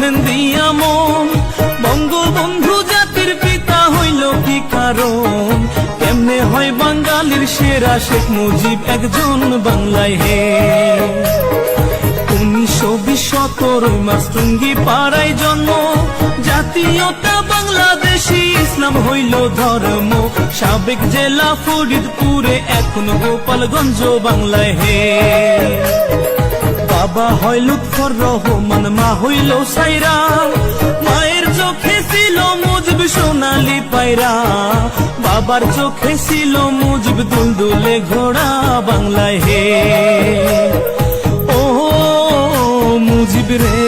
জানেন দিয়া মন, বঙ্গবন্ধু জাতির পিতা হইল কি কারণ? কেমনে হয় বাঙালির সেরা শেখ মুজিব একজন বাংলায় হে। 1920 17 মার্চ টুঙ্গি পাড়ায় জন্ম, জাতীয়তা বাংলাদেশী, ইসলাম হইল ধর্ম। সাবেক জেলা ফরিদপুরে, এখন গোপালগঞ্জ বাংলায় হে। বাবা হয় লুৎফর রহমান, মা হইল সাইরা, মায়ের চোখে ছিল মুজিব সোনালি পায়রা। বাবার চোখে ছিল মুজিব দুলদুলে ঘোড়া বাংলায় হে। ও মুজিব রে